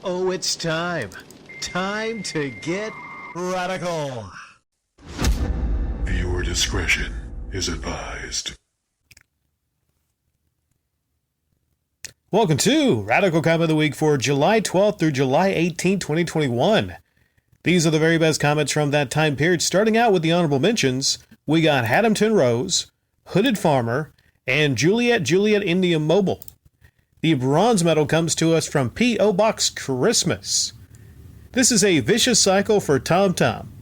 Oh, it's time. Time to get radical. Viewer discretion is advised. Welcome to Radical Comment of the Week for July 12th through July 18th, 2021. These are the very best comments from that time period. Starting out with the honorable mentions, we got Haddamton Rose, Hooded Farmer, and Juliet India Mobile. The bronze medal comes to us from P.O. Box Christmas. This is a vicious cycle for Tommy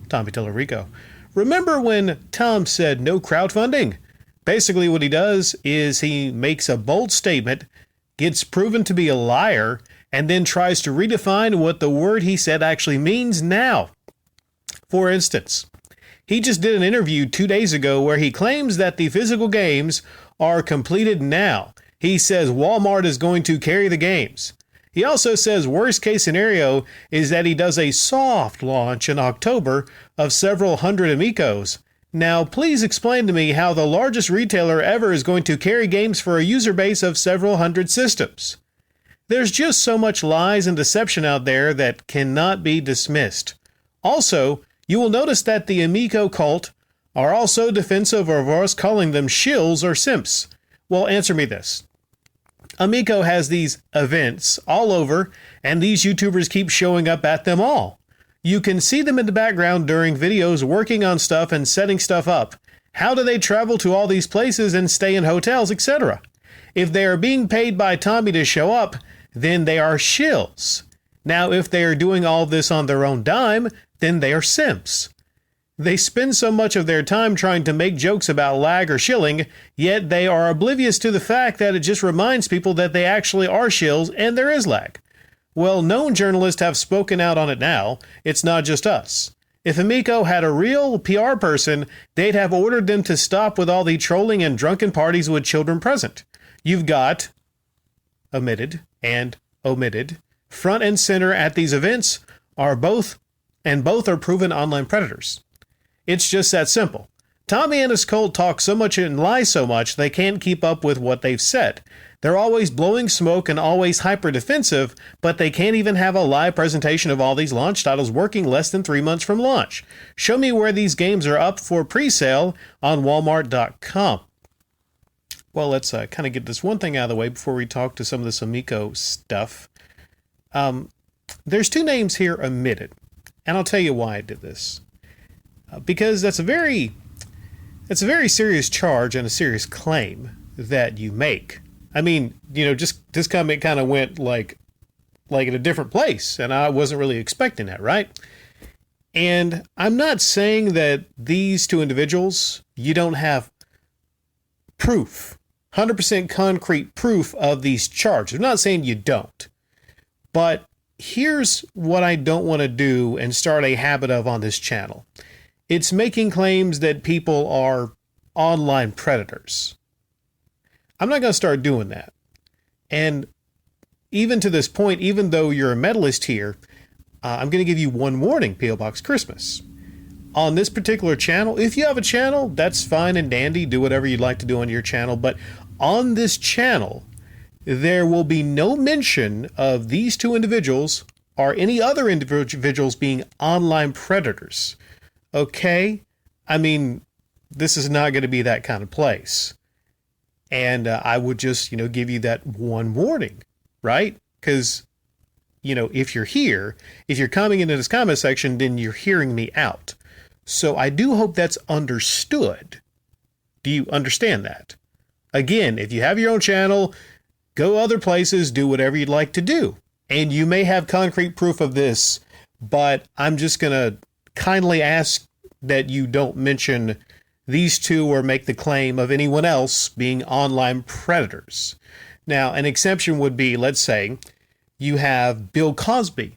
Tellerico. Remember when Tom said no crowdfunding? Basically what he does is he makes a bold statement, gets proven to be a liar, and then tries to redefine what the word he said actually means now. For instance, he just did an interview 2 days ago where he claims that the physical games are completed now. He says Walmart is going to carry the games. He also says worst case scenario is that he does a soft launch in October of several hundred Amigos. Now, please explain to me how the largest retailer ever is going to carry games for a user base of several hundred systems. There's just so much lies and deception out there that cannot be dismissed. Also, you will notice that the Amico cult are also defensive of us calling them shills or simps. Well, answer me this. Amico has these events all over, and these YouTubers keep showing up at them all. You can see them in the background during videos working on stuff and setting stuff up. How do they travel to all these places and stay in hotels, etc.? If they are being paid by Tommy to show up, then they are shills. Now, if they are doing all this on their own dime, then they are simps. They spend so much of their time trying to make jokes about lag or shilling, yet they are oblivious to the fact that it just reminds people that they actually are shills and there is lag. Well, known journalists have spoken out on it now. It's not just us. If Amico had a real PR person, they'd have ordered them to stop with all the trolling and drunken parties with children present. You've got omitted and omitted. Front and center at these events are both are proven online predators. It's just that simple. Tommy and his cult talk so much and lie so much they can't keep up with what they've said. They're always blowing smoke and always hyper-defensive, but they can't even have a live presentation of all these launch titles working less than 3 months from launch. Show me where these games are up for pre-sale on Walmart.com. Well, let's kind of get this one thing out of the way before we talk to some of this Amico stuff. There's 2 names here omitted, and I'll tell you why I did this. Because that's a very serious charge and a serious claim that you make. I mean, just this comment kind of went like in a different place, and I wasn't really expecting that, right? And I'm not saying that these 2 individuals, you don't have proof, 100% concrete proof of these charges. I'm not saying you don't, but here's what I don't want to do and start a habit of on this channel. It's making claims that people are online predators. I'm not going to start doing that. And even to this point, even though you're a medalist here, I'm going to give you one warning, P.O. Box Christmas. On this particular channel, if you have a channel, that's fine and dandy. Do whatever you'd like to do on your channel. But on this channel, there will be no mention of these 2 individuals or any other individuals being online predators. Okay? I mean, this is not going to be that kind of place. And I would just, give you that one warning, right? Because, if you're here, if you're coming into this comment section, then you're hearing me out. So I do hope that's understood. Do you understand that? Again, if you have your own channel, go other places, do whatever you'd like to do. And you may have concrete proof of this, but I'm just going to kindly ask that you don't mention these 2 or make the claim of anyone else being online predators. Now, an exception would be, let's say, you have Bill Cosby,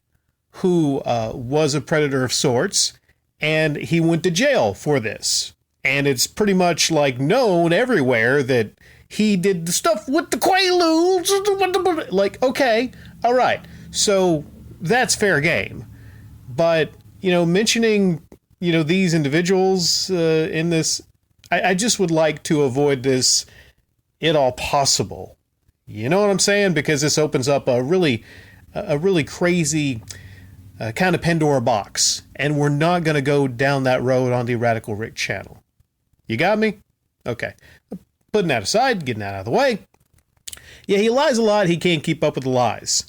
who was a predator of sorts, and he went to jail for this. And it's pretty much like known everywhere that he did the stuff with the Quaaludes. Like, okay, all right. So that's fair game. But, mentioning, these individuals in this, I just would like to avoid this at all possible. You know what I'm saying? Because this opens up a really a really crazy kind of Pandora box, and we're not going to go down that road on the Radical Rick channel. You got me? Okay. Putting that aside, getting that out of the way. Yeah, he lies a lot. He can't keep up with the lies.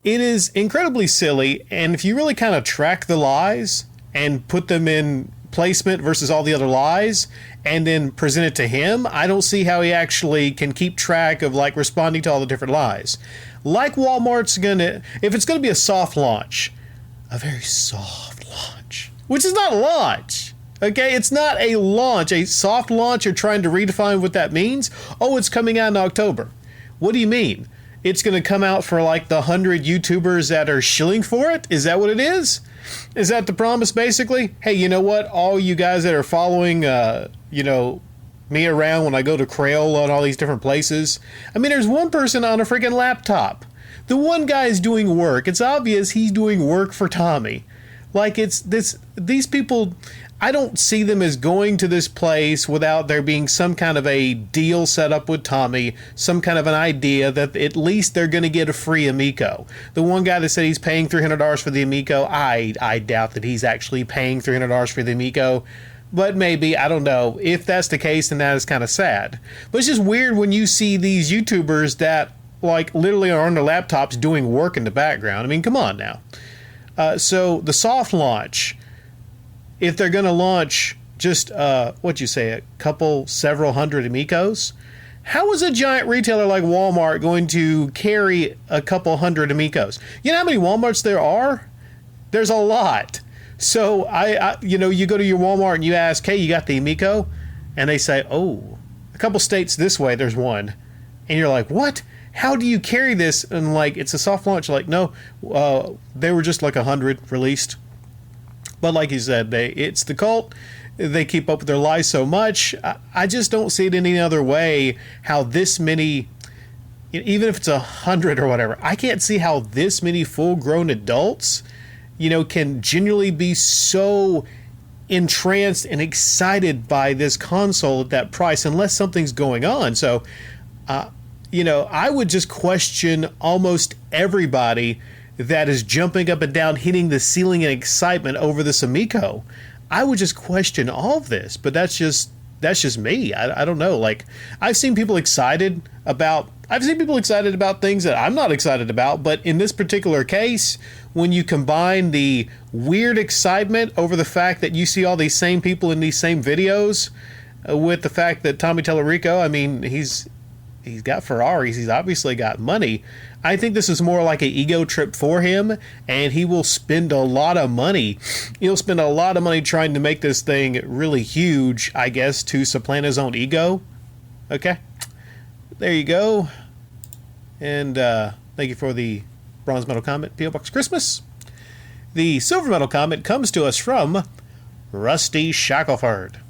It is incredibly silly, and if you really kind of track the lies and put them in placement versus all the other lies and then present it to him, I don't see how he actually can keep track of like responding to all the different lies. Like Walmart's gonna, if it's gonna be a soft launch, a very soft launch, which is not a launch. Okay, it's not a launch. A soft launch, you're trying to redefine what that means. Oh, it's coming out in October. What do you mean? It's going to come out for like the 100 YouTubers that are shilling for it? Is that what it is? Is that the promise, basically? Hey, you know what? All you guys that are following, me around when I go to Crayola and all these different places. I mean, there's one person on a freaking laptop. The one guy is doing work. It's obvious he's doing work for Tommy. Like, these people, I don't see them as going to this place without there being some kind of a deal set up with Tommy, some kind of an idea that at least they're going to get a free Amico. The one guy that said he's paying $300 for the Amico, I doubt that he's actually paying $300 for the Amico. But maybe, I don't know. If that's the case, then that is kind of sad. But it's just weird when you see these YouTubers that, like, literally are on their laptops doing work in the background. I mean, come on now. So the soft launch, if they're going to launch just, several hundred Amicos, how is a giant retailer like Walmart going to carry a couple hundred Amicos? You know how many Walmarts there are? There's a lot. So, you go to your Walmart and you ask, hey, you got the Amico? And they say, oh, a couple states this way, there's one. And you're like, what? How do you carry this? And like, it's a soft launch. Like, no, they were just like 100 released. But like you said, it's the cult. They keep up with their lies so much. I just don't see it any other way how this many, even if it's 100 or whatever, I can't see how this many full-grown adults, can genuinely be so entranced and excited by this console at that price unless something's going on. So, I would just question almost everybody that is jumping up and down, hitting the ceiling in excitement over this Amico. I would just question all of this, but that's just me. I don't know. Like, I've seen people excited about things that I'm not excited about, but in this particular case, when you combine the weird excitement over the fact that you see all these same people in these same videos with the fact that Tommy Tallarico, I mean, he's got Ferraris, he's obviously got money. I think this is more like an ego trip for him, and he will spend a lot of money. He'll spend a lot of money trying to make this thing really huge, I guess, to supplant his own ego. Okay, there you go. And thank you for the bronze medal comment, P.O. Box Christmas. The silver medal comment comes to us from Rusty Shackelford.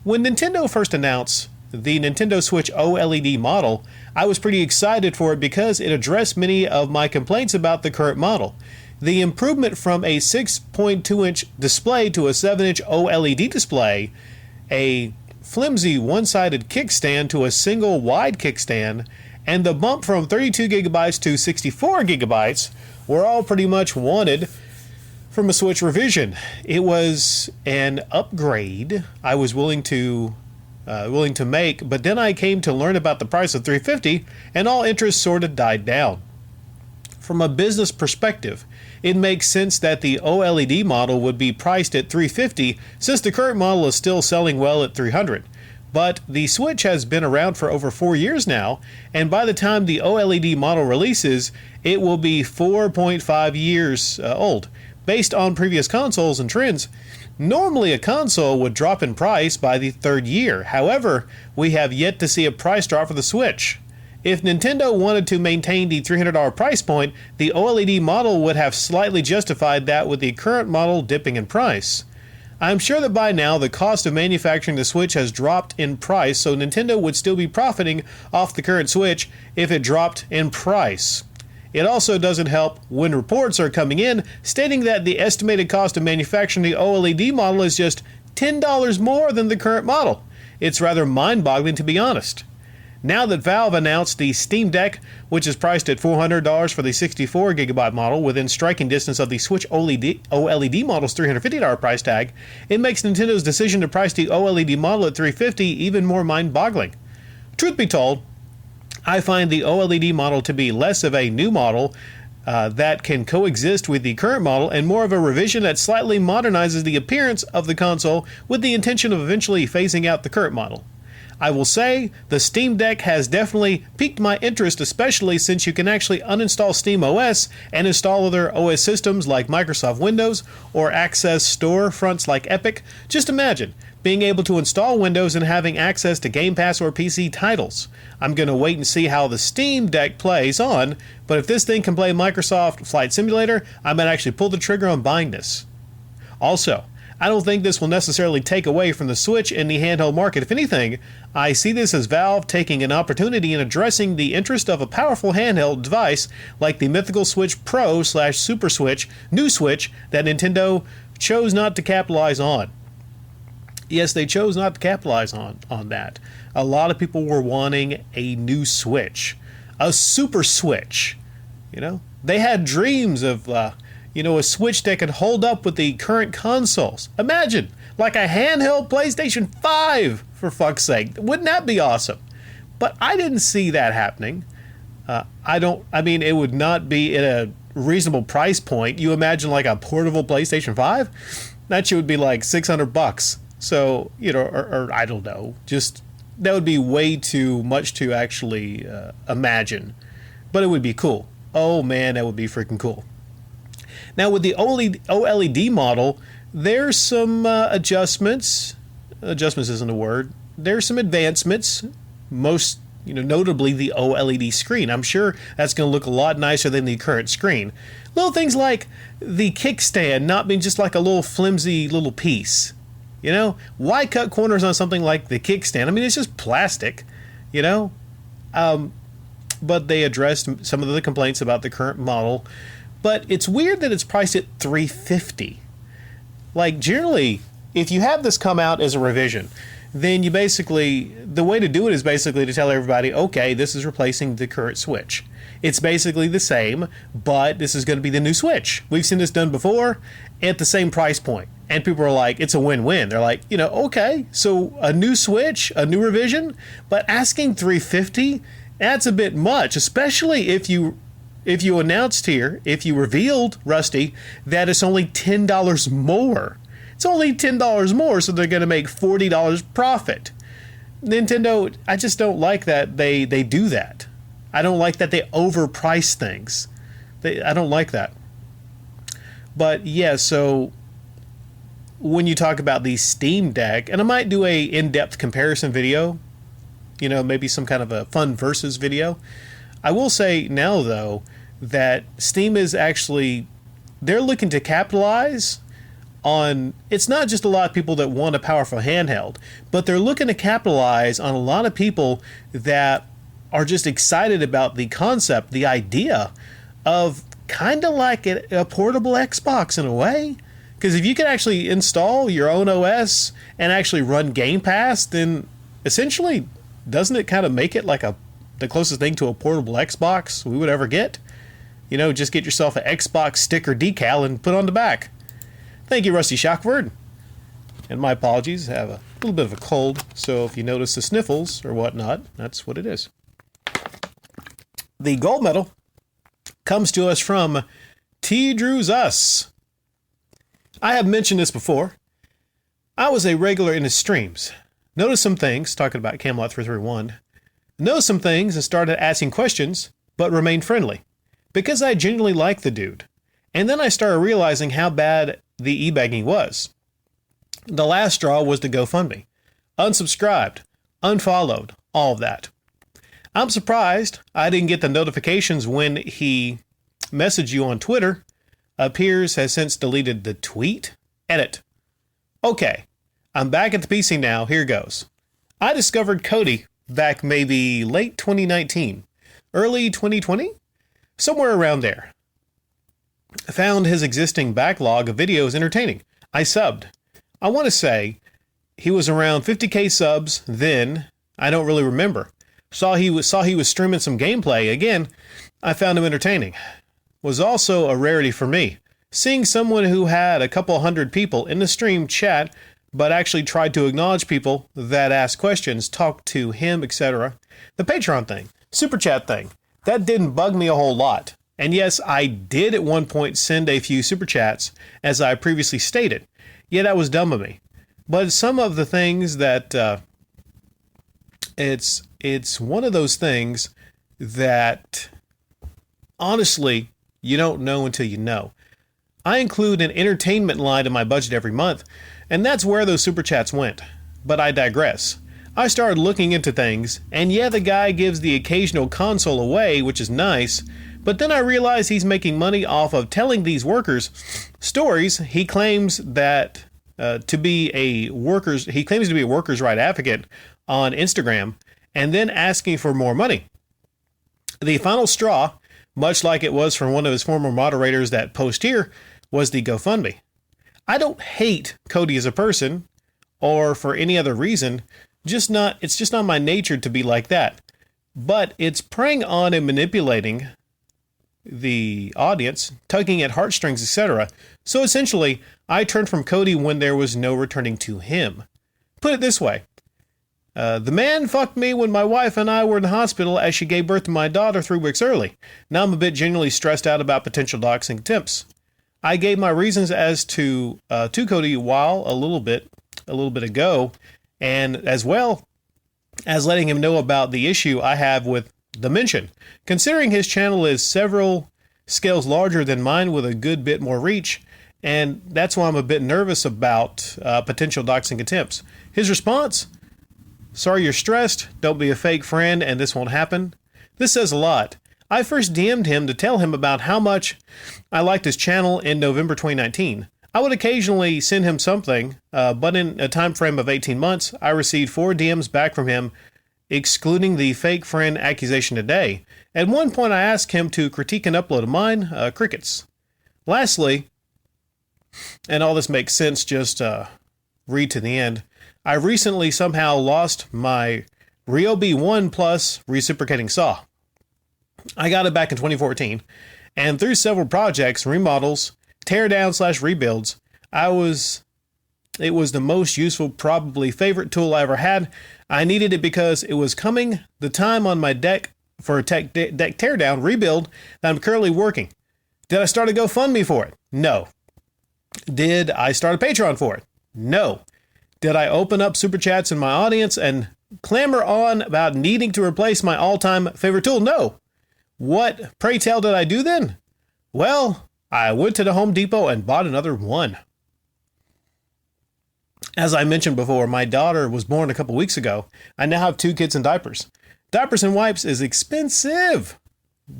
When Nintendo first announced the Nintendo Switch OLED model, I was pretty excited for it because it addressed many of my complaints about the current model. The improvement from a 6.2-inch display to a 7-inch OLED display, a flimsy one-sided kickstand to a single wide kickstand, and the bump from 32 gigabytes to 64 gigabytes were all pretty much wanted from a Switch revision. It was an upgrade I was willing to make, but then I came to learn about the price of $350 and all interest sort of died down. From a business perspective, it makes sense that the OLED model would be priced at $350 since the current model is still selling well at $300. But the Switch has been around for over 4 years now, and by the time the OLED model releases, it will be 4.5 years old. Based on previous consoles and trends, normally a console would drop in price by the third year. However, we have yet to see a price drop for the Switch. If Nintendo wanted to maintain the $300 price point, the OLED model would have slightly justified that with the current model dipping in price. I'm sure that by now the cost of manufacturing the Switch has dropped in price, so Nintendo would still be profiting off the current Switch if it dropped in price. It also doesn't help when reports are coming in stating that the estimated cost of manufacturing the OLED model is just $10 more than the current model. It's rather mind-boggling, to be honest. Now that Valve announced the Steam Deck, which is priced at $400 for the 64GB model within striking distance of the Switch OLED model's $350 price tag, it makes Nintendo's decision to price the OLED model at $350 even more mind-boggling. Truth be told, I find the OLED model to be less of a new model that can coexist with the current model and more of a revision that slightly modernizes the appearance of the console with the intention of eventually phasing out the current model. I will say the Steam Deck has definitely piqued my interest, especially since you can actually uninstall Steam OS and install other OS systems like Microsoft Windows or access storefronts like Epic. Just imagine being able to install Windows and having access to Game Pass or PC titles. I'm going to wait and see how the Steam Deck plays on, but if this thing can play Microsoft Flight Simulator, I might actually pull the trigger on buying this. Also, I don't think this will necessarily take away from the Switch in the handheld market. If anything, I see this as Valve taking an opportunity in addressing the interest of a powerful handheld device like the mythical Switch Pro/Super Switch, new Switch, that Nintendo chose not to capitalize on. Yes, they chose not to capitalize on that. A lot of people were wanting a new Switch, a Super Switch. You know, they had dreams of, a Switch that could hold up with the current consoles. Imagine, like a handheld PlayStation 5, for fuck's sake. Wouldn't that be awesome? But I didn't see that happening. It would not be at a reasonable price point. You imagine like a portable PlayStation 5? That shit would be like $600. So, or I don't know, just that would be way too much to actually imagine. But it would be cool. Oh man, that would be freaking cool. Now with the OLED model, there's some adjustments. Adjustments isn't a word. There's some advancements, most notably the OLED screen. I'm sure that's going to look a lot nicer than the current screen. Little things like the kickstand not being just like a little flimsy little piece. Why cut corners on something like the kickstand? I mean, it's just plastic, But they addressed some of the complaints about the current model. But it's weird that it's priced at $350. Like, generally, if you have this come out as a revision, then the way to do it is basically to tell everybody, okay, this is replacing the current Switch. It's basically the same, but this is going to be the new Switch. We've seen this done before at the same price point. And people are like, it's a win-win. They're like, okay, so a new Switch, a new revision, but asking $350, that's a bit much, especially if you announced here, if you revealed, Rusty, that it's only $10 more. It's only $10 more, so they're going to make $40 profit. Nintendo, I just don't like that they do that. I don't like that they overprice things. I don't like that. But yeah, so when you talk about the Steam Deck, and I might do a in-depth comparison video, maybe some kind of a fun versus video. I will say now, though, that Steam is actually, they're looking to capitalize on, it's not just a lot of people that want a powerful handheld, but they're looking to capitalize on a lot of people that are just excited about the concept, the idea of kind of like a portable Xbox in a way. Because if you can actually install your own OS and actually run Game Pass, then essentially, doesn't it kind of make it like the closest thing to a portable Xbox we would ever get? Just get yourself an Xbox sticker decal and put on the back. Thank you, Rusty Shockford. And my apologies, I have a little bit of a cold, so if you notice the sniffles or whatnot, that's what it is. The gold medal comes to us from T. Drew's Us. I have mentioned this before. I was a regular in his streams. Noticed some things, talking about Camelot331. Noticed some things and started asking questions, but remained friendly. Because I genuinely like the dude. And then I started realizing how bad the e-begging was. The last straw was the GoFundMe. Unsubscribed, unfollowed, all of that. I'm surprised I didn't get the notifications when he messaged you on Twitter. Appears has since deleted the tweet. Edit. Okay, I'm back at the PC now. Here goes. I discovered Cody back maybe late 2019, early 2020, somewhere around there. Found his existing backlog of videos entertaining. I subbed. I want to say he was around 50k subs then. I don't really remember. Saw he was streaming some gameplay. Again, I found him entertaining. Was also a rarity for me. Seeing someone who had a couple hundred people in the stream chat, but actually tried to acknowledge people that asked questions, talk to him, etc. The Patreon thing, Super Chat thing, that didn't bug me a whole lot. And yes, I did at one point send a few Super Chats, as I previously stated. Yeah, that was dumb of me. But some of the things that, it's one of those things that, honestly, you don't know until you know. I include an entertainment line in my budget every month, and that's where those Super Chats went. But I digress. I started looking into things, and yeah, the guy gives the occasional console away, which is nice, but then I realized he's making money off of telling these workers stories. He claims that to be a workers' right advocate on Instagram, and then asking for more money. The final straw, much like it was from one of his former moderators that post here, was the GoFundMe. I don't hate Cody as a person, or for any other reason, it's just not my nature to be like that. But it's preying on and manipulating the audience, tugging at heartstrings, etc. So essentially, I turned from Cody when there was no returning to him. Put it this way. The man fucked me when my wife and I were in the hospital as she gave birth to my daughter 3 weeks early. Now I'm a bit genuinely stressed out about potential doxing attempts. I gave my reasons as to Cody a little bit ago, and as well as letting him know about the issue I have with the mention. Considering his channel is several scales larger than mine with a good bit more reach, and that's why I'm a bit nervous about potential doxing attempts. His response? Sorry you're stressed, don't be a fake friend, and this won't happen. This says a lot. I first DM'd him to tell him about how much I liked his channel in November 2019. I would occasionally send him something, but in a time frame of 18 months, I received 4 DMs back from him, excluding the fake friend accusation today. At one point, I asked him to critique an upload of mine, crickets. Lastly, and all this makes sense, just read to the end, I recently somehow lost my Ryobi 1 Plus reciprocating saw. I got it back in 2014, and through several projects, remodels, teardown/rebuilds, it was the most useful, probably favorite tool I ever had. I needed it because it was coming the time on my deck for a deck teardown rebuild that I'm currently working. Did I start a GoFundMe for it? No. Did I start a Patreon for it? No. Did I open up Super Chats in my audience and clamor on about needing to replace my all-time favorite tool? No. What, pray tell, did I do then? Well, I went to the Home Depot and bought another one. As I mentioned before, my daughter was born a couple weeks ago. I now have 2 kids in diapers. Diapers and wipes is expensive.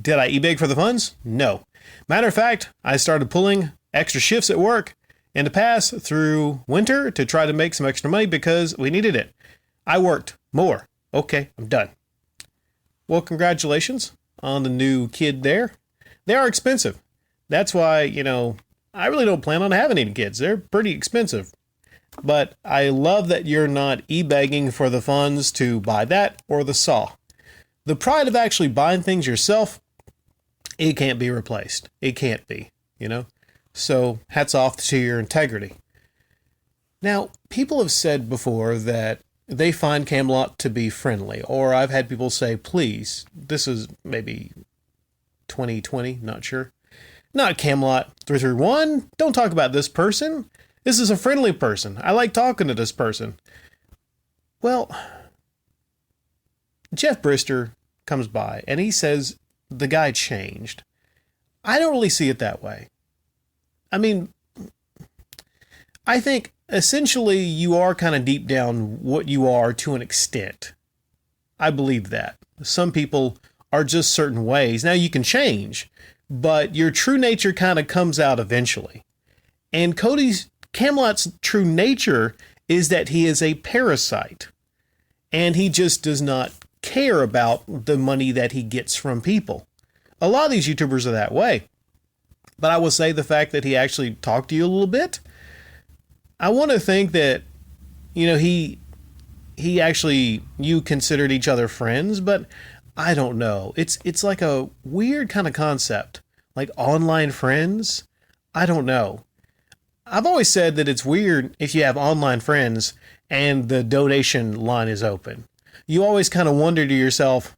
Did I eBay for the funds? No. Matter of fact, I started pulling extra shifts at work in the past through winter to try to make some extra money because we needed it. I worked more. Okay, I'm done. Well, congratulations on the new kid there. They are expensive. That's why, I really don't plan on having any kids. They're pretty expensive. But I love that you're not e-begging for the funds to buy that or the saw. The pride of actually buying things yourself, it can't be replaced. It can't be, So hats off to your integrity. Now, people have said before that they find Camelot to be friendly, or I've had people say, please, this is maybe 2020, not sure. Not Camelot331. Don't talk about this person. This is a friendly person. I like talking to this person. Well, Jeff Brister comes by and he says the guy changed. I don't really see it that way. I mean, I think essentially you are kind of deep down what you are to an extent. I believe that. Some people are just certain ways. Now you can change, but your true nature kind of comes out eventually. And Camelot's true nature is that he is a parasite. And he just does not care about the money that he gets from people. A lot of these YouTubers are that way. But I will say the fact that he actually talked to you a little bit, I want to think that, he you considered each other friends, but I don't know. It's like a weird kind of concept, like online friends. I don't know. I've always said that it's weird if you have online friends and the donation line is open. You always kind of wonder to yourself,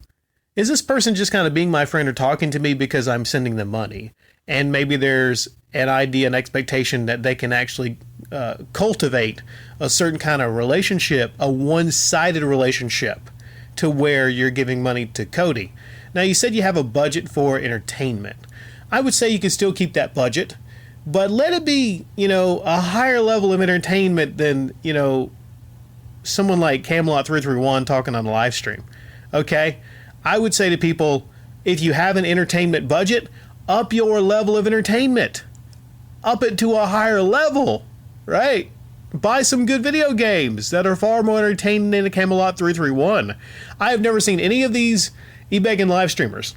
is this person just kind of being my friend or talking to me because I'm sending them money? And maybe there's an idea, an expectation that they can actually cultivate a certain kind of relationship, a one-sided relationship, to where you're giving money to Cody. Now, you said you have a budget for entertainment. I would say you can still keep that budget, but let it be, a higher level of entertainment than, someone like Camelot331 talking on a live stream. Okay? I would say to people, if you have an entertainment budget, up your level of entertainment. Up it to a higher level, right? Buy some good video games that are far more entertaining than a Camelot331. I have never seen any of these eBegging live streamers.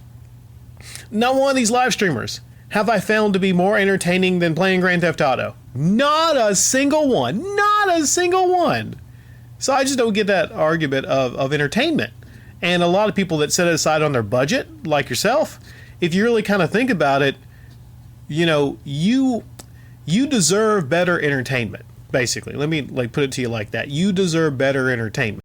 Not one of these live streamers have I found to be more entertaining than playing Grand Theft Auto. Not a single one. Not a single one. So I just don't get that argument of entertainment. And a lot of people that set it aside on their budget, like yourself, if you really kind of think about it, you deserve better entertainment, basically. Let me put it to you like that. You deserve better entertainment.